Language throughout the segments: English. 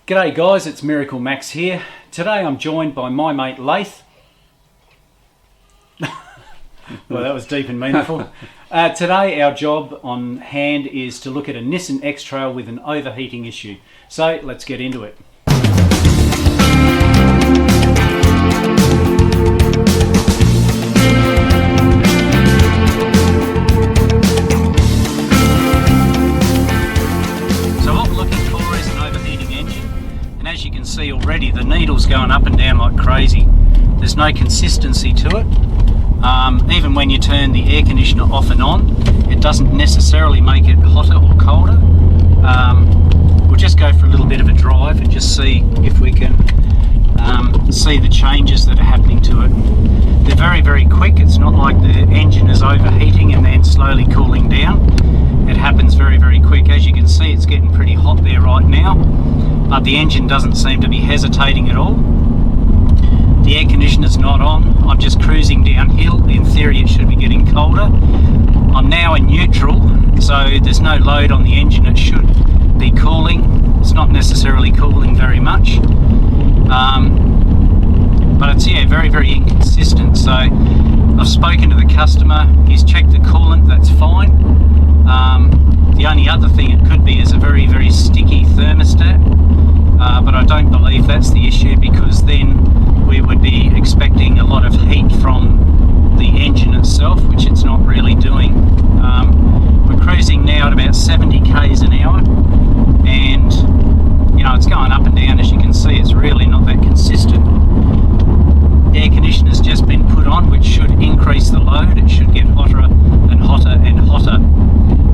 G'day guys, it's MiracleMAX here. Today I'm joined by my mate Laith. Well, that was deep and meaningful. Today our job on hand is to look at a Nissan XTrail with an overheating issue. So let's get into it. As you can see already, the needle's going up and down like crazy. There's no consistency to it. Even when you turn the air conditioner off and on, it doesn't necessarily make it hotter or colder. We'll just go for a little bit of a drive and just see if we can see the changes that are happening to it. They're very, very quick. It's not like the engine is overheating and then slowly cooling down. It happens very, very quick. As you can see, it's getting pretty hot there right now, but the engine doesn't seem to be hesitating at all. The air conditioner's not on. I'm just cruising downhill. In theory, it should be getting colder. I'm now in neutral, so there's no load on the engine. It should be cooling. It's not necessarily cooling very much, but it's very, very inconsistent. So I've spoken to the customer. He's checked the coolant. That's fine. The only other thing it could be is a very, very sticky thermostat, but I don't believe that's the issue, because then we would be expecting a lot of heat from the engine itself, which it's not really doing. We're cruising now at about 70 k's an hour, and it's going up and down. As you can see, it's really not that consistent. The air conditioner's just been put on, which should increase the load. It should get hotter and hotter and hotter.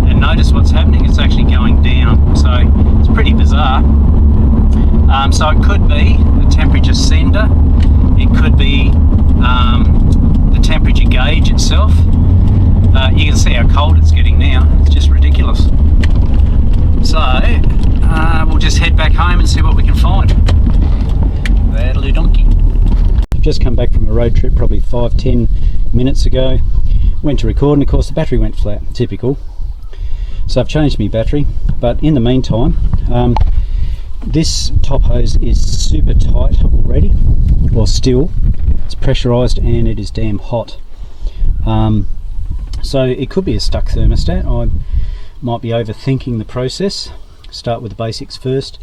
And notice what's happening, it's actually going down. So it's pretty bizarre. So it could be the temperature sender, it could be the temperature gauge itself. You can see how cold it's getting now. It's just ridiculous. So we'll just head back home and see what we can find. That'll donkey. I've just come back from a road trip probably 5-10 minutes ago. Went to record and of course the battery went flat. Typical. So I've changed my battery, but in the meantime, this top hose is super tight already, or still. It's pressurized and it is damn hot. So it could be a stuck thermostat. I might be overthinking the process. Start with the basics first.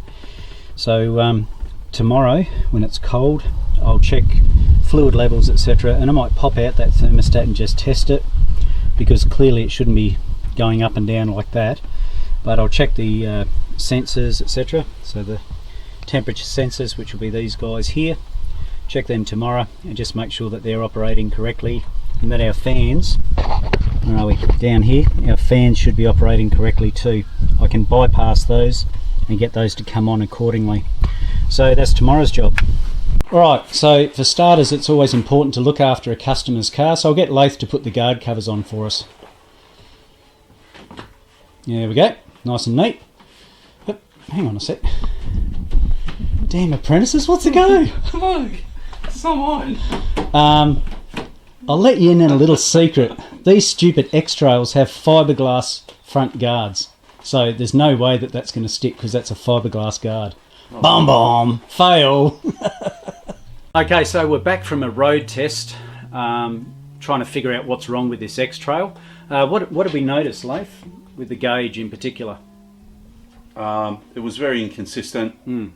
So tomorrow when it's cold, I'll check fluid levels, etc., and I might pop out that thermostat and just test it, because clearly it shouldn't be going up and down like that. But I'll check the sensors, etc., so the temperature sensors, which will be these guys here, check them tomorrow and just make sure that they're operating correctly, and that our fans, where are we, down here, our fans should be operating correctly too. I can bypass those and get those to come on accordingly. So that's tomorrow's job. Alright, so for starters, it's always important to look after a customer's car, so I'll get Laith to put the guard covers on for us. There we go, nice and neat. But hang on a sec. Damn apprentices, what's the go? Look, someone. I'll let you in on a little secret. These stupid XTrails have fiberglass front guards, so there's no way that that's going to stick, because that's a fiberglass guard. Oh. Bomb, fail. Okay, so we're back from a road test, trying to figure out what's wrong with this XTrail. What did we notice, Leif, with the gauge in particular? It was very inconsistent. It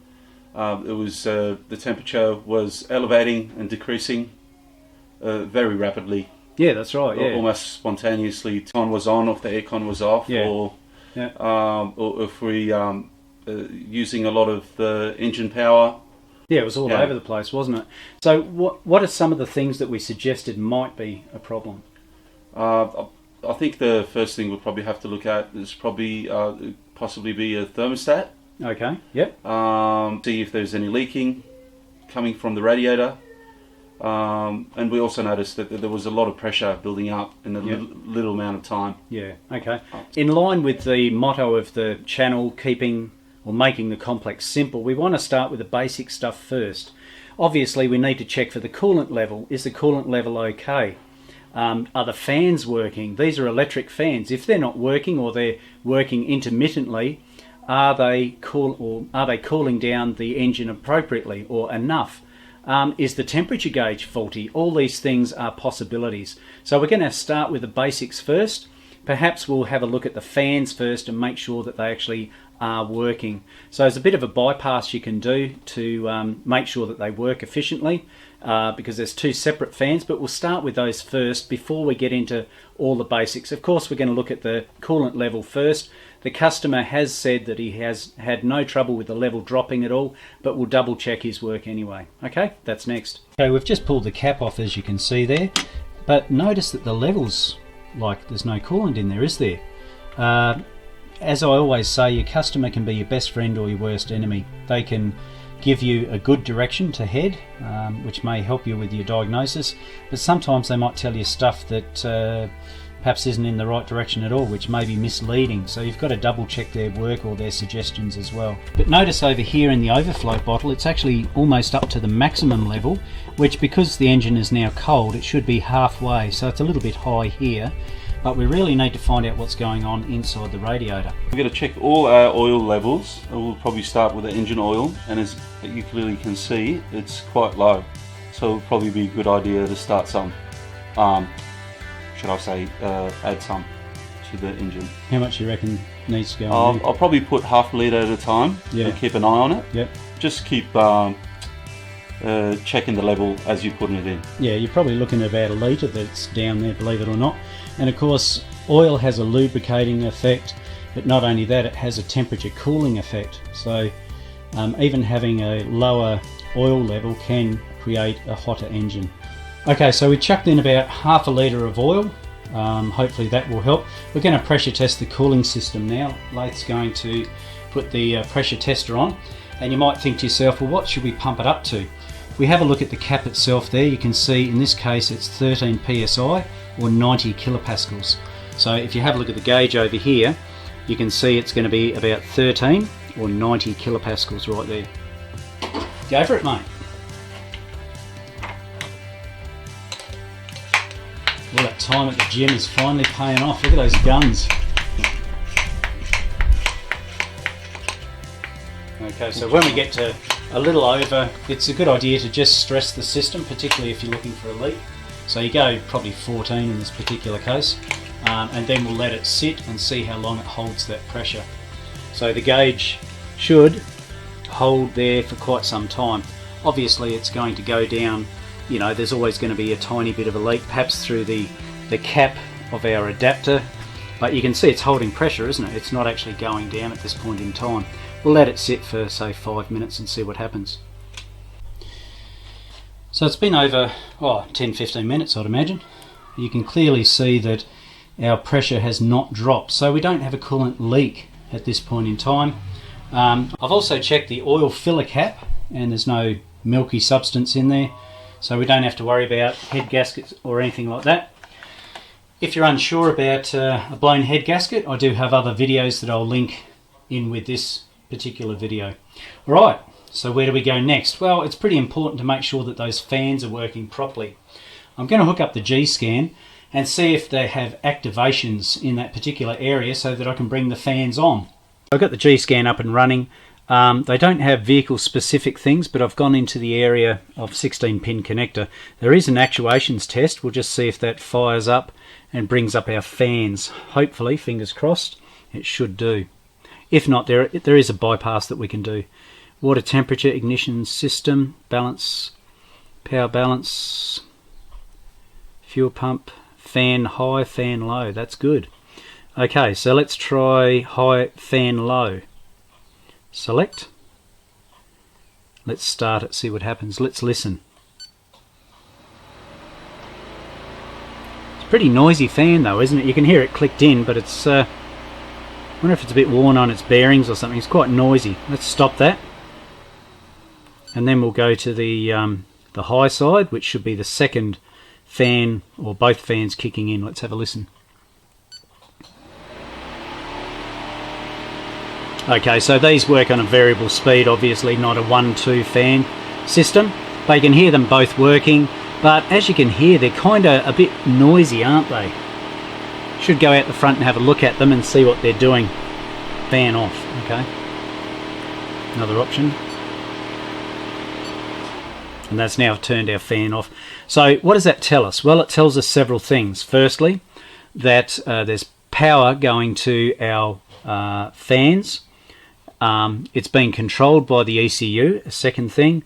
was the temperature was elevating and decreasing very rapidly. Yeah, that's right. Yeah, almost spontaneously. Con was on, or if the aircon was off, yeah. or if we using a lot of the engine power. Yeah, it was all over the place, wasn't it? So what are some of the things that we suggested might be a problem? I think the first thing we'll probably have to look at is probably possibly be a thermostat. Okay, yep. See if there's any leaking coming from the radiator. And we also noticed that there was a lot of pressure building up in a little amount of time. Yeah, okay. In line with the motto of the channel, keeping or making the complex simple, we want to start with the basic stuff first. Obviously, we need to check for the coolant level. Is the coolant level okay? Are the fans working? These are electric fans. If they're not working, or they're working intermittently, Are they cooling down the engine appropriately or enough? Is the temperature gauge faulty? All these things are possibilities. So we're going to start with the basics first. Perhaps we'll have a look at the fans first and make sure that they actually are working. So there's a bit of a bypass you can do to make sure that they work efficiently, because there's two separate fans, but we'll start with those first before we get into all the basics. Of course, we're going to look at the coolant level first. The customer has said that he has had no trouble with the level dropping at all, but we'll double check his work anyway. Okay, that's next. Okay, we've just pulled the cap off, as you can see there, but notice that the levels, like there's no coolant in there, is there? As I always say, your customer can be your best friend or your worst enemy. They can give you a good direction to head, which may help you with your diagnosis, but sometimes they might tell you stuff that perhaps isn't in the right direction at all, which may be misleading. So you've got to double check their work or their suggestions as well. But notice over here in the overflow bottle, it's actually almost up to the maximum level, which, because the engine is now cold, it should be halfway. So it's a little bit high here, but we really need to find out what's going on inside the radiator. We're going to check all our oil levels. We'll probably start with the engine oil, and as you clearly can see, it's quite low. So it'll probably be a good idea to start some, should I say, add some to the engine. How much do you reckon needs to go on? I'll probably put half a litre at a time, and keep an eye on it. Yep. Just keep checking the level as you're putting it in. Yeah, you're probably looking at about a litre that's down there, believe it or not. And of course, oil has a lubricating effect, but not only that, it has a temperature cooling effect. So even having a lower oil level can create a hotter engine. Okay, so we chucked in about half a litre of oil. Hopefully that will help. We're going to pressure test the cooling system now. Lath's going to put the pressure tester on, and you might think to yourself, well, what should we pump it up to? If we have a look at the cap itself there, you can see in this case it's 13 psi or 90 kilopascals. So if you have a look at the gauge over here, you can see it's going to be about 13 or 90 kilopascals right there. Go for it, mate. All that time at the gym is finally paying off. Look at those guns. Okay, so when we get to a little over, it's a good idea to just stress the system, particularly if you're looking for a leak. So you go probably 14 in this particular case, and then we'll let it sit and see how long it holds that pressure. So the gauge should hold there for quite some time. Obviously it's going to go down, you know, there's always going to be a tiny bit of a leak, perhaps through the cap of our adapter, but you can see it's holding pressure, isn't it? It's not actually going down at this point in time. We'll let it sit for say 5 minutes and see what happens. So it's been over 10-15 minutes, I'd imagine. You can clearly see that our pressure has not dropped, so we don't have a coolant leak at this point in time. I've also checked the oil filler cap, and there's no milky substance in there, so we don't have to worry about head gaskets or anything like that. If you're unsure about a blown head gasket, I do have other videos that I'll link in with this particular video. Alright, so where do we go next? Well, it's pretty important to make sure that those fans are working properly. I'm going to hook up the G-scan and see if they have activations in that particular area so that I can bring the fans on. I've got the G-scan up and running. They don't have vehicle specific things, but I've gone into the area of 16-pin connector. There is an actuations test. We'll just see if that fires up and brings up our fans. Hopefully, fingers crossed, it should do. If not, there is a bypass that we can do. Water temperature, ignition system, balance, power balance, fuel pump, fan high, fan low. That's good. Okay, so let's try high, fan low. Select. Let's start it, see what happens. Let's listen. It's a pretty noisy fan though, isn't it? You can hear it clicked in, but it's I wonder if it's a bit worn on its bearings or something. It's quite noisy. Let's stop that. And then we'll go to the high side, which should be the second fan, or both fans kicking in. Let's have a listen. Okay, so these work on a variable speed, obviously not a 1-2 fan system. But you can hear them both working, but as you can hear, they're kind of a bit noisy, aren't they? Should go out the front and have a look at them and see what they're doing. fan off. Okay, another option. And that's now turned our fan off. So what does that tell us? Well, it tells us several things. Firstly, that there's power going to our fans. It's being controlled by the ECU. A second thing,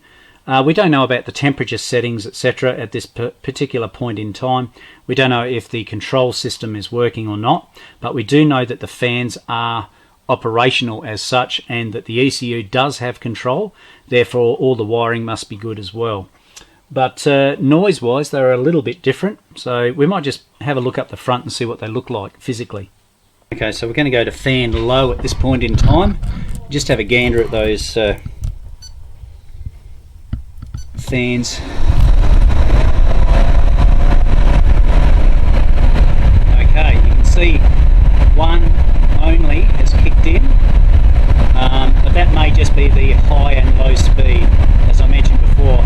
we don't know about the temperature settings, etc. at this particular point in time. We don't know if the control system is working or not, but we do know that the fans are operational as such, and that the ECU does have control. Therefore, all the wiring must be good as well. But noise wise, they're a little bit different, so we might just have a look up the front and see what they look like physically. Okay, so we're going to go to fan low at this point in time. Just have a gander at those fans. Okay, you can see one only has kicked in, but that may just be the high and low speed. As I mentioned before,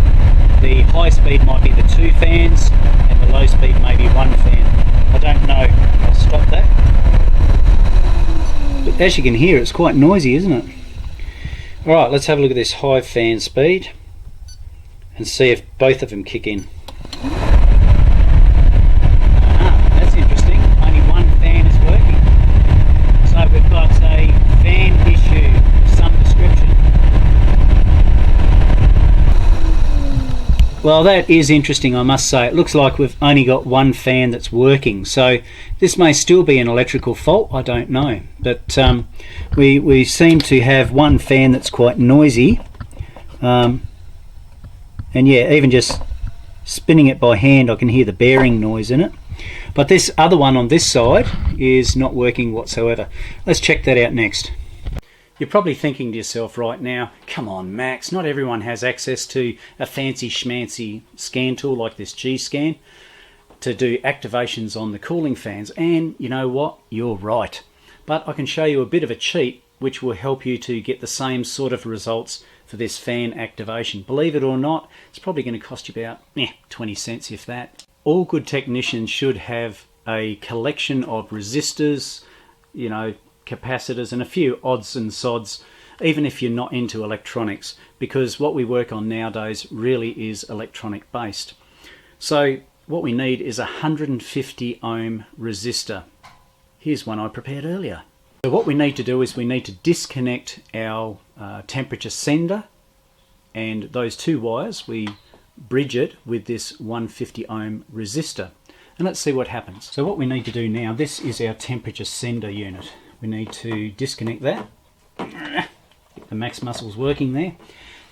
the high speed might be the 2 fans and the low speed may be 1 fan. I don't know. I'll stop that. But as you can hear, it's quite noisy, isn't it? Alright, let's have a look at this high fan speed and see if both of them kick in. That's interesting. Only 1 fan is working. So we've got a fan issue of some description. Well, that is interesting, I must say. It looks like we've only got 1 fan that's working. So this may still be an electrical fault, I don't know. But we seem to have 1 fan that's quite noisy. And yeah, even just spinning it by hand, I can hear the bearing noise in it. But this other one on this side is not working whatsoever. Let's check that out next. You're probably thinking to yourself right now, come on Max, not everyone has access to a fancy schmancy scan tool like this G-Scan to do activations on the cooling fans. And you know what? You're right. But I can show you a bit of a cheat which will help you to get the same sort of results for this fan activation. Believe it or not, it's probably going to cost you about 20 cents if that. All good technicians should have a collection of resistors, you know, capacitors and a few odds and sods, even if you're not into electronics, because what we work on nowadays really is electronic based. So what we need is a 150 ohm resistor. Here's one I prepared earlier. So what we need to do is we need to disconnect our temperature sender, and those 2 wires, we bridge it with this 150 ohm resistor. And let's see what happens. So what we need to do now, this is our temperature sender unit. We need to disconnect that. Get the max muscles working there.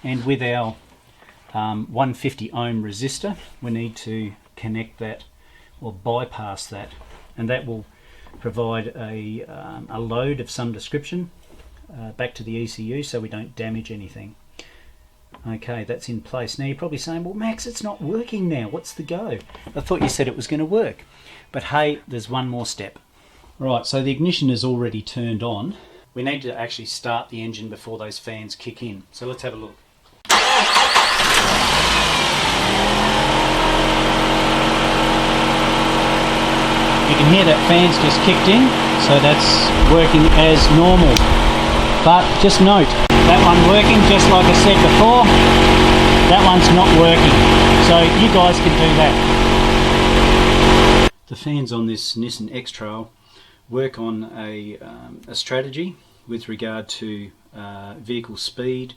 And with our 150 ohm resistor, we need to connect that or bypass that. And that will provide a load of some description back to the ECU so we don't damage anything. Okay, that's in place. Now you're probably saying, well Max, it's not working now, what's the go? I thought you said it was going to work. But hey, there's one more step. Right, so the ignition is already turned on. We need to actually start the engine before those fans kick in. So let's have a look. You can hear that fan's just kicked in, so that's working as normal. But just note, that one working, just like I said before, that one's not working. So you guys can do that. The fans on this Nissan XTrail work on a strategy with regard to vehicle speed,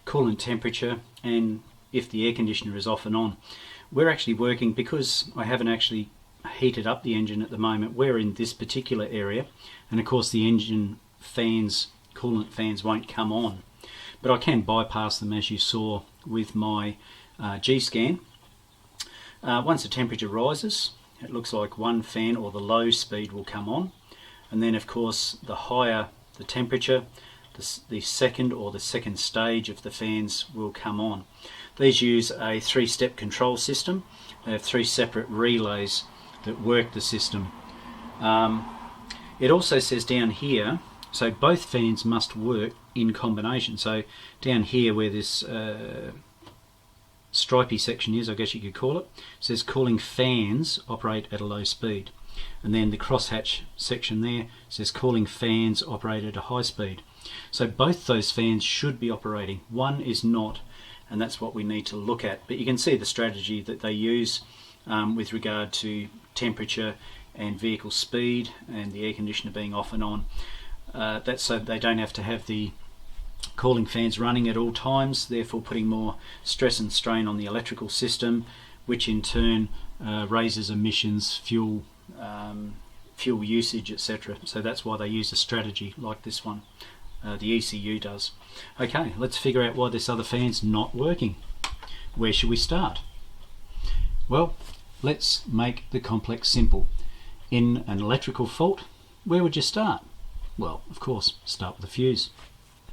coolant temperature, and if the air conditioner is off and on. We're actually working, because I haven't actually heated up the engine at the moment, we're in this particular area, and of course the engine fans, coolant fans, won't come on. But I can bypass them, as you saw with my G-Scan. Once the temperature rises, it looks like 1 fan or the low speed will come on, and then of course the higher the temperature, the second or the second stage of the fans will come on. These use a 3-step control system. They have 3 separate relays that work the system. It also says down here, so both fans must work in combination. So down here where this stripy section is, I guess you could call it, says cooling fans operate at a low speed. and then the crosshatch section there says cooling fans operated at a high speed. So both those fans should be operating. One is not, and that's what we need to look at. But you can see the strategy that they use with regard to temperature and vehicle speed and the air conditioner being off and on. That's so they don't have to have the cooling fans running at all times, therefore putting more stress and strain on the electrical system, which in turn raises emissions, fuel usage, etc. So that's why they use a strategy like this one. The ECU does. Okay, let's figure out why this other fan's not working. Where should we start? Well, let's make the complex simple. In an electrical fault, where would you start? Well, of course, start with a fuse.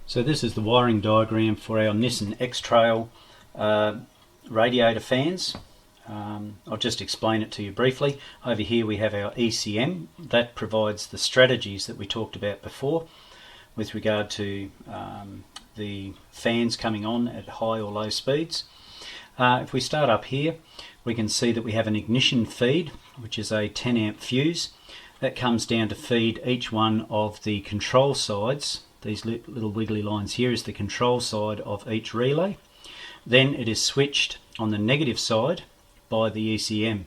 So this is the wiring diagram for our Nissan XTrail radiator fans. I'll just explain it to you briefly. Over here we have our ECM. That provides the strategies that we talked about before with regard to the fans coming on at high or low speeds. If we start up here, we can see that we have an ignition feed, which is a 10 amp fuse. That comes down to feed each one of the control sides. These little wiggly lines here is the control side of each relay. Then it is switched on the negative side by the ECM.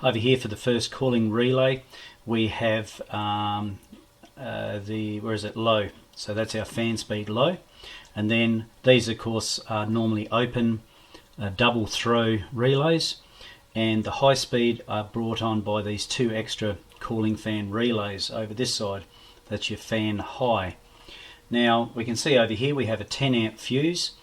Over here for the first cooling relay, we have low. So that's our fan speed low. And then these of course are normally open double throw relays, and the high speed are brought on by these two extra cooling fan relays over this side. That's your fan high. Now we can see over here we have a 10 amp fuse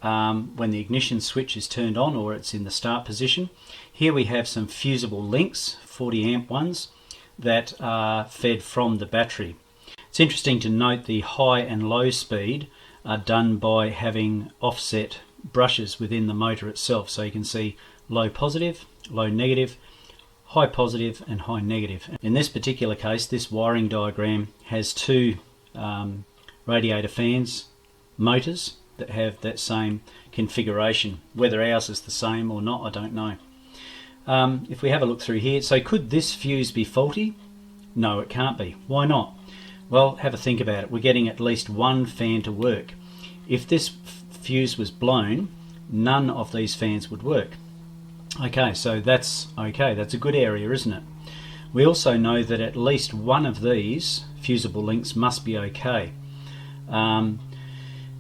when the ignition switch is turned on or it's in the start position. Here we have some fusible links, 40 amp ones, that are fed from the battery. It's interesting to note the high and low speed are done by having offset brushes within the motor itself. So you can see low positive, low negative, high positive and high negative. In this particular case, this wiring diagram has two radiator fans motors that have that same configuration. Whether ours is the same or not, I don't know. If we have a look through here, so could this fuse be faulty? No, it can't be. Why not? Well, have a think about it. We're getting at least one fan to work. If this fuse was blown, none of these fans would work. Okay, so that's okay. That's a good area, isn't it? We also know that at least one of these fusible links must be okay.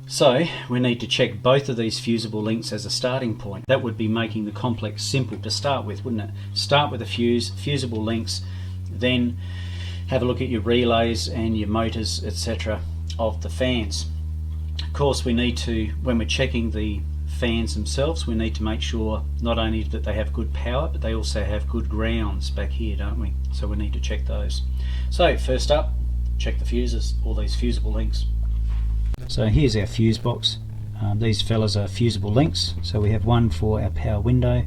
So we need to check both of these fusible links as a starting point. That would be making the complex simple to start with, wouldn't it? Start with a fuse, fusible links, then have a look at your relays and your motors, etc. of the fans. Of course, we need to, when we're checking the fans themselves, we need to make sure not only that they have good power, but they also have good grounds back here, don't we? So we need to check those. So first up, check the fuses, all these fusible links. So here's our fuse box. These fellas are fusible links. So we have one for our power window,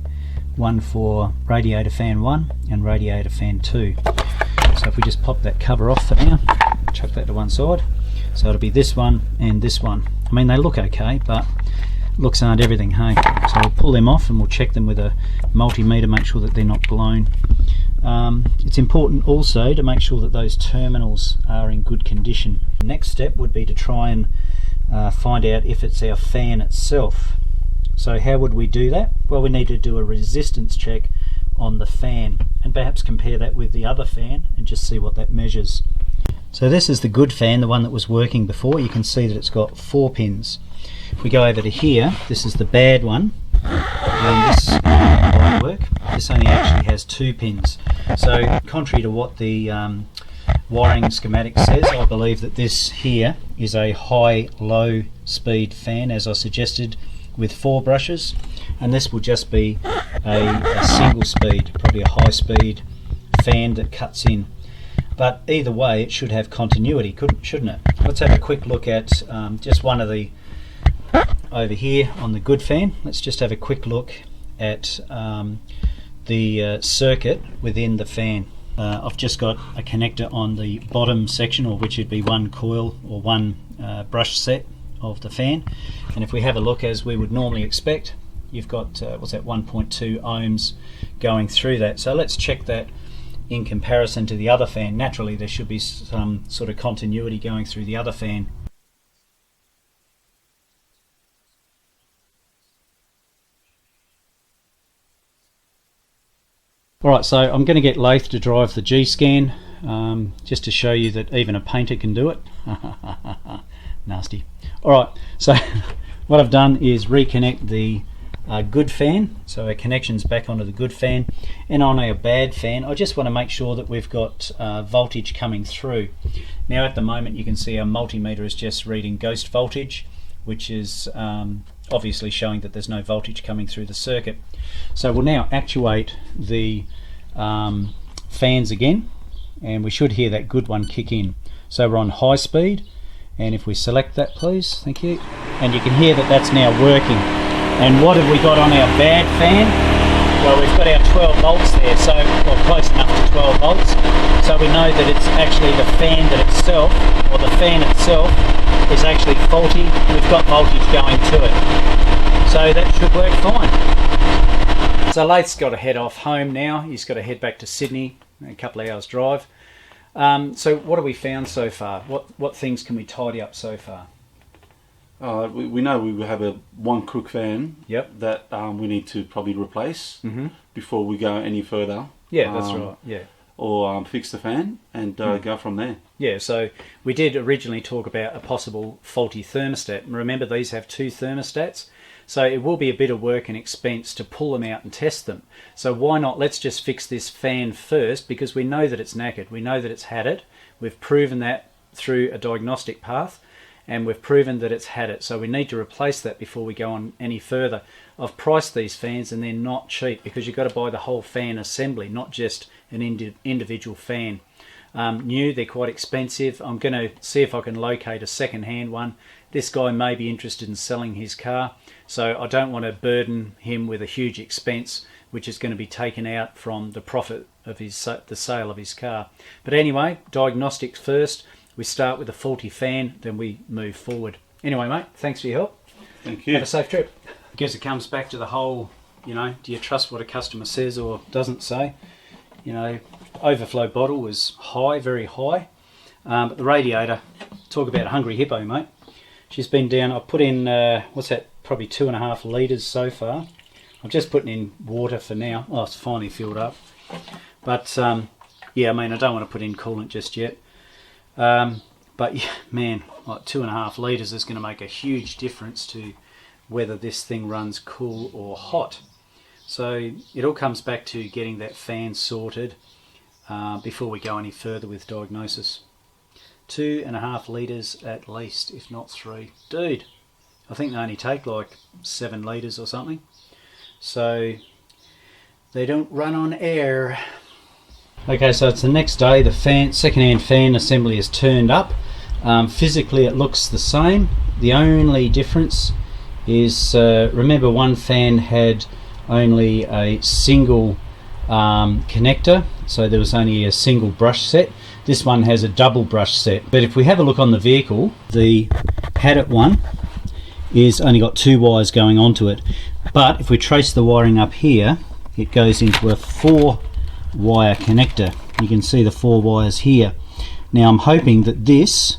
one for radiator fan 1 and radiator fan 2. So if we just pop that cover off for now, chuck that to one side. So it'll be this one and this one. I mean, they look okay, but looks aren't everything, hey? So we'll pull them off and we'll check them with a multimeter, make sure that they're not blown. It's important also to make sure that those terminals are in good condition. The next step would be to try and find out if it's our fan itself. So how would we do that? Well, we need to do a resistance check on the fan and perhaps compare that with the other fan and just see what that measures. So this is the good fan, the one that was working before. You can see that it's got 4 pins. If we go over to here, this is the bad one, and this won't work. This only actually has 2 pins. So contrary to what the wiring schematic says, I believe that this here is a high-low speed fan, as I suggested, with 4 brushes, and this will just be a single speed, probably a high speed fan that cuts in. But either way, it should have continuity, shouldn't it? Let's have a quick look at just one of the over here on the good fan. Let's just have a quick look at the circuit within the fan. I've just got a connector on the bottom section, or which would be one coil or one brush set of the fan, and if we have a look as we would normally expect, you've got what's that, 1.2 ohms going through that. So let's check that in comparison to the other fan. Naturally there should be some sort of continuity going through the other fan. Alright, so I'm going to get Lath to drive the G-scan, just to show you that even a painter can do it. Nasty. Alright, so what I've done is reconnect the good fan, so our connection's back onto the good fan, and on our bad fan I just want to make sure that we've got voltage coming through. Now at the moment you can see our multimeter is just reading ghost voltage, which is obviously showing that there's no voltage coming through the circuit. So we'll now actuate the fans again, and we should hear that good one kick in. So we're on high speed, and if we select that please, thank you, and you can hear that that's now working. And what have we got on our bad fan? Well, we've got our 12 volts there, so well, close enough to 12 volts, so we know that it's actually the fan that itself, or the fan itself, is actually faulty. We've got voltage going to it, so that should work fine. So Lath's got to head off home now. He's got to head back to Sydney, a couple of hours drive. So what have we found so far? What things can we tidy up so far? We know we have one crook fan. Yep. That we need to probably replace before we go any further. Yeah, that's right. Yeah. Or fix the fan and go from there. Yeah, so we did originally talk about a possible faulty thermostat. Remember, these have two thermostats, so it will be a bit of work and expense to pull them out and test them. So why not, let's just fix this fan first, because we know that it's knackered. We know that it's had it. We've proven that through a diagnostic path, and we've proven that it's had it. So we need to replace that before we go on any further. I've priced these fans and they're not cheap, because you've got to buy the whole fan assembly, not just an individual fan. New, they're quite expensive. I'm going to see if I can locate a second-hand one. This guy may be interested in selling his car, so I don't want to burden him with a huge expense which is going to be taken out from the profit of the sale of his car. But anyway, diagnostics first. We start with a faulty fan, then we move forward. Anyway, mate, thanks for your help. Thank you. Have a safe trip. I guess it comes back to the whole, do you trust what a customer says or doesn't say? Overflow bottle was high, very high. But the radiator, talk about a hungry hippo, mate. She's been down, I've put in, probably 2.5 litres so far. I'm just putting in water for now. Oh, it's finally filled up. But, I don't want to put in coolant just yet. But yeah, man, like 2.5 litres is going to make a huge difference to whether this thing runs cool or hot. So it all comes back to getting that fan sorted before we go any further with diagnosis. 2.5 litres at least, if not 3. Dude, I think they only take like 7 litres or something. So they don't run on air. Okay, so it's the next day. The second-hand fan assembly is turned up. Physically it looks the same. The only difference is, remember, one fan had only a single connector, so there was only a single brush set. This one has a double brush set. But if we have a look on the vehicle, the Hadit one is only got 2 wires going onto it. But if we trace the wiring up here, it goes into a 4-wire connector. You can see the 4 wires here. Now I'm hoping that this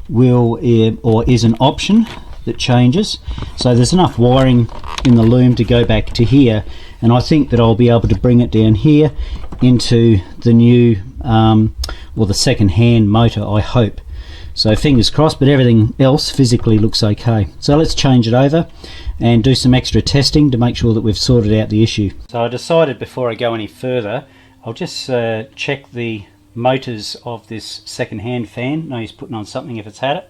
will, or is an option that changes. So there's enough wiring in the loom to go back to here, and I think that I'll be able to bring it down here into the new or the second-hand motor, I hope. So fingers crossed, but everything else physically looks okay. So let's change it over and do some extra testing to make sure that we've sorted out the issue. So I decided before I go any further, I'll just check the motors of this second-hand fan. No use putting on something if it's had it.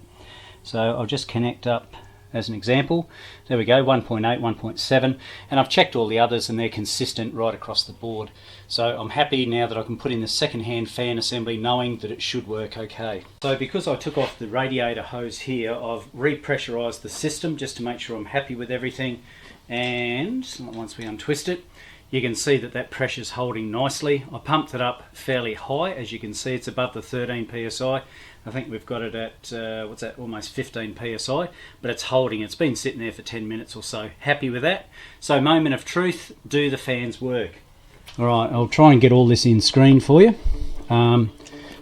So I'll just connect up as an example. There we go, 1.8, 1.7, and I've checked all the others and they're consistent right across the board. So I'm happy now that I can put in the second-hand fan assembly knowing that it should work okay. So because I took off the radiator hose here, I've repressurized the system just to make sure I'm happy with everything, and once we untwist it, you can see that that pressure's holding nicely. I pumped it up fairly high. As you can see, it's above the 13 psi. I think we've got it at, almost 15 psi, but it's holding. It's been sitting there for 10 minutes or so. Happy with that. So moment of truth, do the fans work? Alright, I'll try and get all this in screen for you.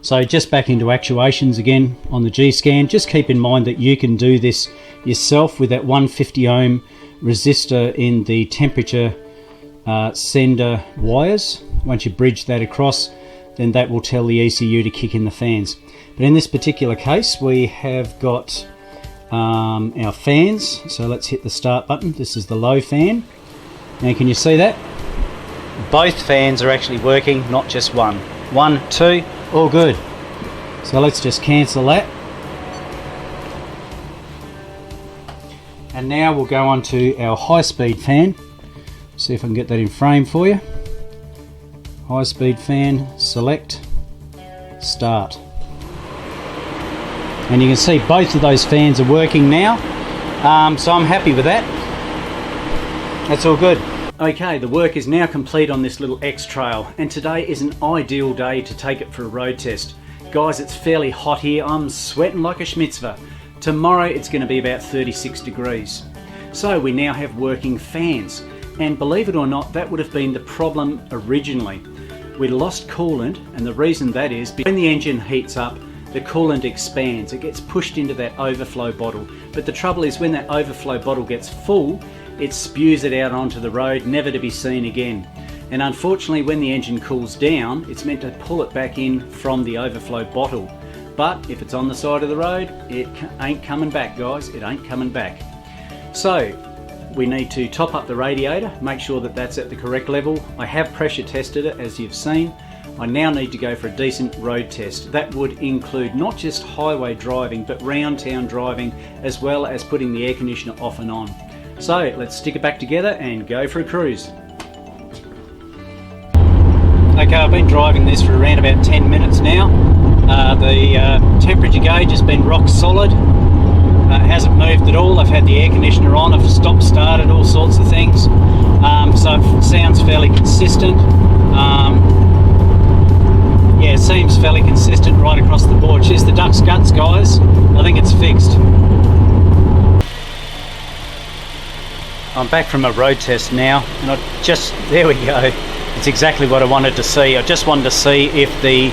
So just back into actuations again on the G-Scan. Just keep in mind that you can do this yourself with that 150 ohm resistor in the temperature sender wires. Once you bridge that across, then that will tell the ECU to kick in the fans. But in this particular case, we have got our fans. So let's hit the start button. This is the low fan. Now can you see that? Both fans are actually working, not just one. 1, 2, all good. So let's just cancel that. And now we'll go on to our high speed fan. See if I can get that in frame for you. High speed fan, select, start. And you can see both of those fans are working now. So I'm happy with that. That's all good. Okay, the work is now complete on this little XTrail, and today is an ideal day to take it for a road test. Guys, it's fairly hot here. I'm sweating like a schmitzvah. Tomorrow it's going to be about 36 degrees. So we now have working fans, and believe it or not, that would have been the problem originally. We lost coolant, and the reason that is when the engine heats up, the coolant expands. It gets pushed into that overflow bottle. But the trouble is when that overflow bottle gets full, it spews it out onto the road, never to be seen again. And unfortunately, when the engine cools down, it's meant to pull it back in from the overflow bottle. But if it's on the side of the road, it ain't coming back, guys. It ain't coming back. So we need to top up the radiator, make sure that that's at the correct level. I have pressure tested it, as you've seen. I now need to go for a decent road test. That would include not just highway driving, but round town driving, as well as putting the air conditioner off and on. So let's stick it back together and go for a cruise. Okay, I've been driving this for around about 10 minutes now. The temperature gauge has been rock solid. It hasn't moved at all. I've had the air conditioner on, I've stopped, started, all sorts of things. So it sounds fairly consistent. Yeah, it seems fairly consistent right across the board. Cheers the duck's guts, guys. I think it's fixed. I'm back from a road test now, and there we go. It's exactly what I wanted to see. I just wanted to see if the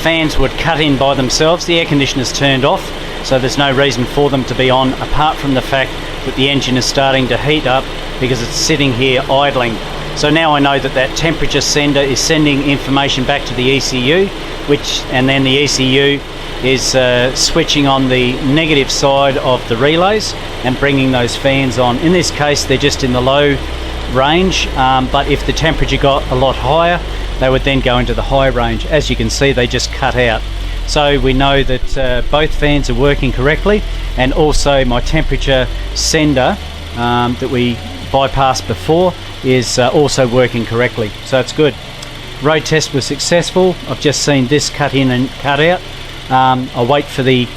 fans would cut in by themselves. The air conditioner's turned off, so there's no reason for them to be on, apart from the fact that the engine is starting to heat up because it's sitting here idling. So now I know that that temperature sender is sending information back to the ECU, and then the ECU is switching on the negative side of the relays and bringing those fans on. In this case, they're just in the low range, but if the temperature got a lot higher, they would then go into the high range. As you can see, they just cut out. So we know that both fans are working correctly, and also my temperature sender that we bypassed before is also working correctly, so it's good. Road test was successful. I've just seen this cut in and cut out. I'll wait for the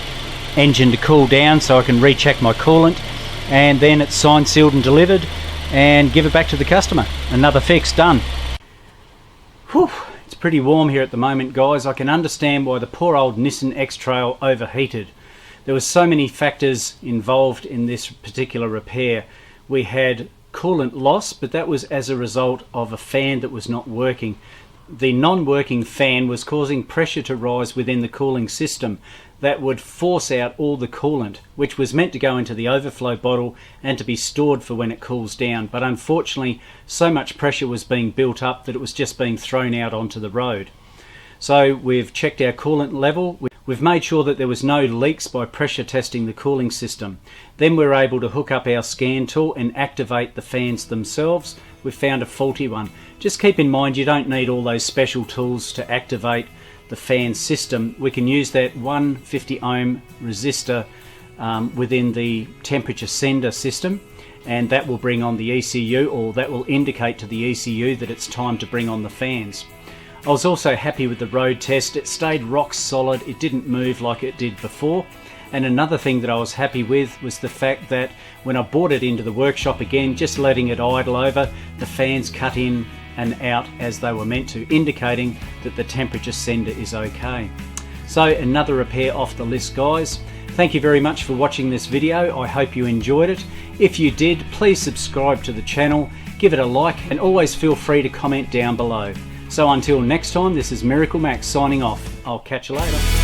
engine to cool down so I can recheck my coolant, and then it's signed, sealed and delivered, and give it back to the customer. Another fix done. Whew, it's pretty warm here at the moment, guys. I can understand why the poor old Nissan XTrail overheated. There were so many factors involved in this particular repair. We had coolant loss, but that was as a result of a fan that was not working. The non-working fan was causing pressure to rise within the cooling system. That would force out all the coolant, which was meant to go into the overflow bottle and to be stored for when it cools down. But unfortunately, so much pressure was being built up that it was just being thrown out onto the road. So we've checked our coolant level. We've made sure that there was no leaks by pressure testing the cooling system. Then we're able to hook up our scan tool and activate the fans themselves. We've found a faulty one. Just keep in mind, you don't need all those special tools to activate the fan system. We can use that 150 ohm resistor within the temperature sender system, and that will bring on the ECU, or that will indicate to the ECU that it's time to bring on the fans. I was also happy with the road test. It stayed rock solid. It didn't move like it did before. And another thing that I was happy with was the fact that when I brought it into the workshop again, just letting it idle over, the fans cut in and out as they were meant to, indicating that the temperature sender is okay. So another repair off the list, guys. Thank you very much for watching this video. I hope you enjoyed it. If you did, please subscribe to the channel. give it a like, and always feel free to comment down below. So until next time, this is MiracleMAX signing off. I'll catch you later.